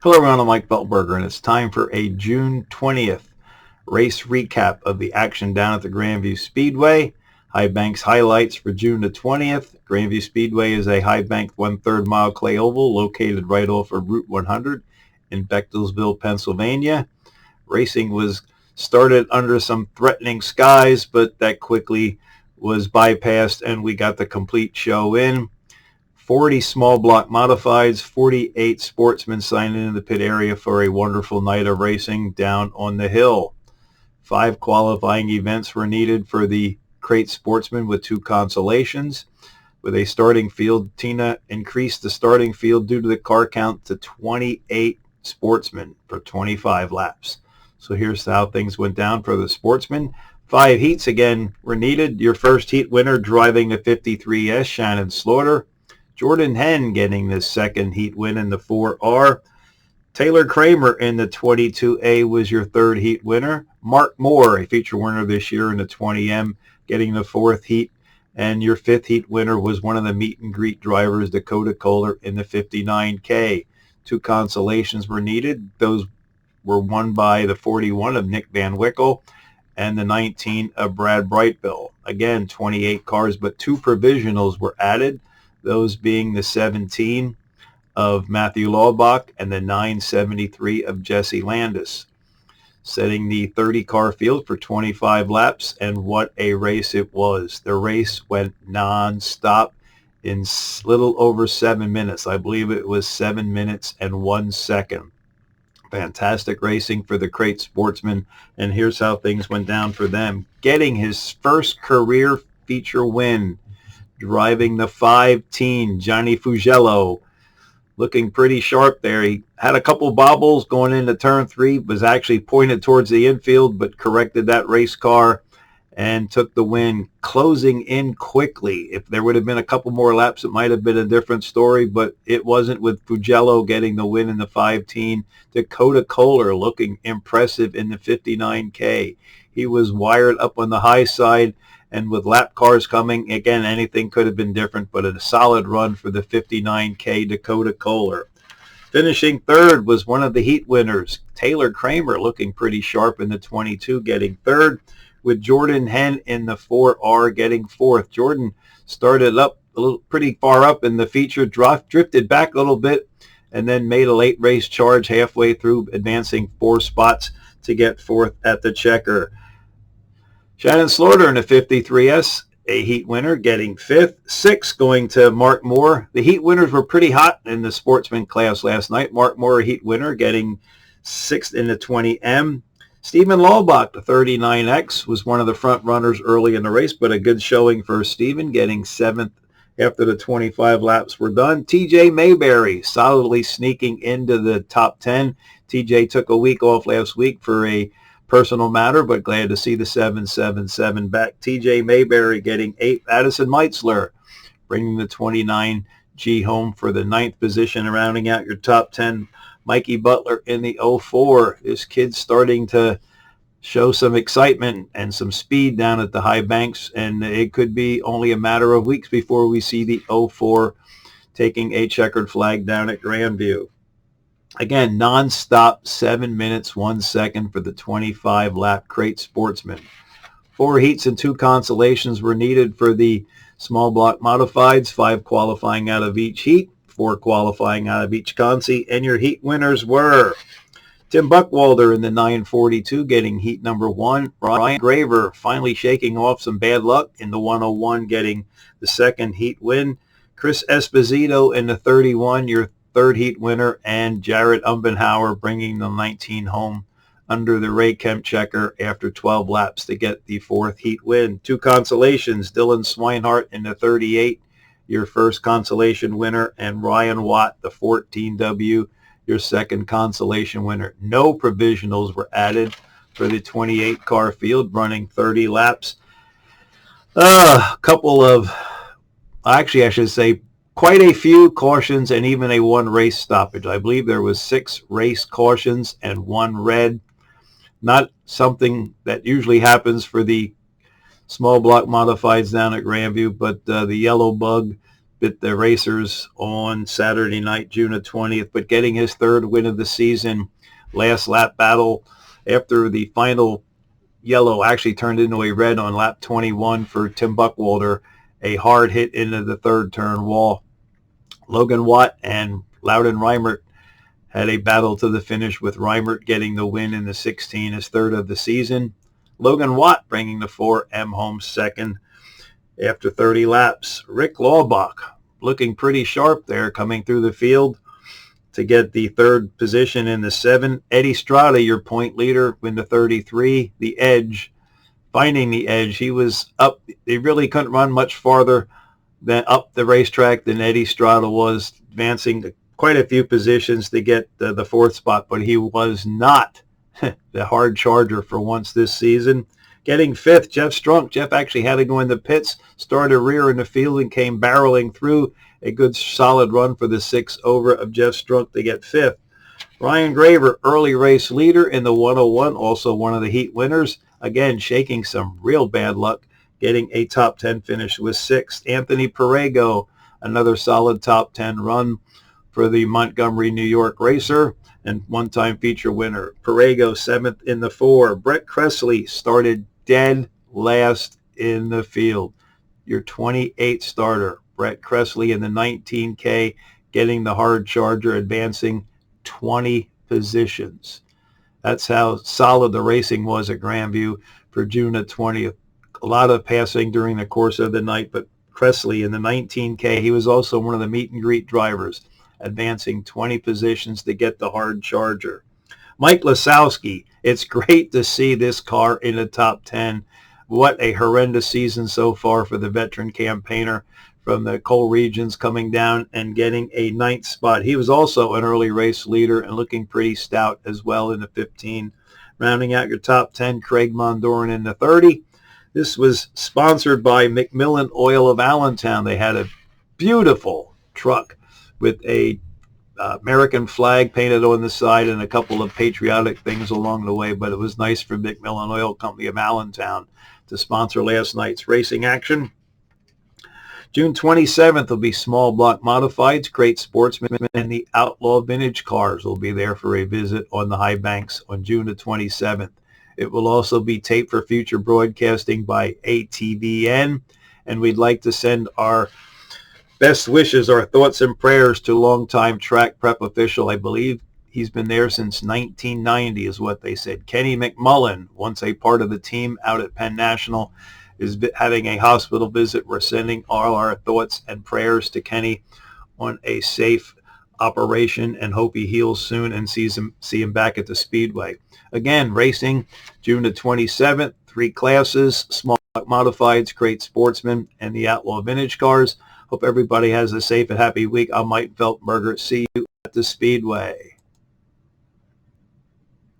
Hello everyone, I'm Mike Beltberger, and it's time for a June 20th race recap of the action down at the Grandview Speedway. High Banks highlights for June the 20th. Grandview Speedway is a high banked 1/3 mile clay oval located right off of Route 100 in Bechtelsville, Pennsylvania. Racing was started under some threatening skies, but that quickly was bypassed and we got the complete show in. 40 small block modifieds, 48 sportsmen signed in the pit area for a wonderful night of racing down on the hill. 5 qualifying events were needed for the crate sportsman with 2 consolations. With a starting field, Tina increased the starting field due to the car count to 28 sportsmen for 25 laps. So here's how things went down for the sportsmen. 5 heats again were needed. Your first heat winner driving the 53S, Shannon Slaughter. Jordan Henn getting the second heat win in the 4R. Taylor Kramer in the 22A was your third heat winner. Mark Moore, a feature winner this year in the 20M, getting the fourth heat. And your fifth heat winner was one of the meet and greet drivers, Dakota Kohler, in the 59K. 2 consolations were needed. Those were won by the 41 of Nick Van Wickle and the 19 of Brad Brightbill. Again, 28 cars, but 2 provisionals were added, those being the 17 of Matthew Laubach and the 973 of Jesse Landis, setting the 30-car field for 25 laps, and what a race it was. The race went non-stop in little over 7 minutes. I believe it was 7 minutes and 1 second. Fantastic racing for the crate sportsman, and here's how things went down for them. Getting his first career feature win, driving the 5-teen, Johnny Fugelo, looking pretty sharp there. He had a couple bobbles going into turn 3, was actually pointed towards the infield, but corrected that race car and took the win, closing in quickly. If there would have been a couple more laps, it might have been a different story, but it wasn't, with Fugelo getting the win in the 5-teen. Dakota Kohler looking impressive in the 59K. He was wired up on the high side, and with lap cars coming, again, anything could have been different, but a solid run for the 59K Dakota Kohler. Finishing third was one of the heat winners, Taylor Kramer, looking pretty sharp in the 22, getting third, with Jordan Henn in the 4R getting fourth. Jordan started up a little pretty far up in the feature, drifted back a little bit, and then made a late race charge halfway through, advancing 4 spots to get fourth at the checker. Shannon Slaughter in the 53S, a heat winner, getting 5th. 6th going to Mark Moore. The heat winners were pretty hot in the sportsman class last night. Mark Moore, a heat winner, getting 6th in the 20M. Stephen Laubach, the 39X, was one of the front runners early in the race, but a good showing for Stephen, getting 7th after the 25 laps were done. TJ Mayberry solidly sneaking into the top 10. TJ took a week off last week for a personal matter, but glad to see the 777 back. TJ Mayberry getting 8th. Addison Meitzler bringing the 29G home for the 9th position, rounding out your top 10. Mikey Butler in the 04. This kid's starting to show some excitement and some speed down at the high banks, and it could be only a matter of weeks before we see the 04 taking a checkered flag down at Grandview. Again, non-stop, 7 minutes, 1 second for the 25-lap crate sportsman. 4 heats and 2 consolations were needed for the small block modifieds, 5 qualifying out of each heat, 4 qualifying out of each consi, and your heat winners were Tim Buckwalder in the 942 getting heat number 1. Ryan Graver finally shaking off some bad luck in the 101 getting the second heat win. Chris Esposito in the 31, your third heat winner, and Jared Umbenhauer bringing the 19 home under the Ray Kemp checker after 12 laps to get the fourth heat win. 2 consolations, Dylan Swinehart in the 38, your first consolation winner, and Ryan Watt, the 14W, your second consolation winner. No provisionals were added for the 28-car field, running 30 laps. A couple of, actually I should say, quite a few cautions and even a 1 race stoppage. I believe there was 6 race cautions and 1 red. Not something that usually happens for the small block modifieds down at Grandview, but the yellow bug bit the racers on Saturday night, June the 20th, but getting his third win of the season. Last lap battle after the final yellow actually turned into a red on lap 21 for Tim Buckwalter. A hard hit into the third turn wall. Logan Watt and Louden Reimert had a battle to the finish, with Reimert getting the win in the 16, his third of the season. Logan Watt bringing the 4M home second after 30 laps. Rick Laubach looking pretty sharp there coming through the field to get the third position in the 7. Eddie Strada, your point leader, in the 33. The edge, finding the edge. He was up. They really couldn't run much farther than up the racetrack than Eddie Strada was, advancing quite a few positions to get the fourth spot, but he was not the hard charger for once this season. Getting fifth, Jeff Strunk. Jeff actually had to go in the pits, started rear in the field, and came barreling through. A good solid run for the 6 over of Jeff Strunk to get fifth. Ryan Graver, early race leader in the 101, also one of the heat winners. Again, shaking some real bad luck, getting a top 10 finish with sixth. Anthony Perego, another solid top 10 run for the Montgomery, New York racer and one-time feature winner. Perego, seventh in the 4. Brett Cressley started dead last in the field. Your 28th starter, Brett Cressley, in the 19K, getting the hard charger, advancing 20 positions. That's how solid the racing was at Grandview for June the 20th. A lot of passing during the course of the night, but Cressley in the 19K, he was also one of the meet and greet drivers, advancing 20 positions to get the hard charger. Mike Lasowski, it's great to see this car in the top 10. What a horrendous season so far for the veteran campaigner from the coal regions, coming down and getting a 9th spot. He was also an early race leader and looking pretty stout as well in the 15. Rounding out your top 10, Craig Mondoran in the 30. This was sponsored by McMillan Oil of Allentown. They had a beautiful truck with a American flag painted on the side and a couple of patriotic things along the way, but it was nice for McMillan Oil Company of Allentown to sponsor last night's racing action. June 27th will be small block modifieds. Great Sportsman and the Outlaw Vintage Cars will be there for a visit on the high banks on June the 27th. It will also be taped for future broadcasting by ATVN, and we'd like to send our best wishes, our thoughts and prayers to longtime track prep official. I believe he's been there since 1990 is what they said. Kenny McMullen, once a part of the team out at Penn National, is having a hospital visit. We're sending all our thoughts and prayers to Kenny on a safe operation and hope he heals soon and see him back at the Speedway. Again, racing June the 27th, 3 classes, small modifieds, Great Sportsman, and the Outlaw Vintage Cars. Hope everybody has a safe and happy week. I'm Mike Veltberger. See you at the Speedway.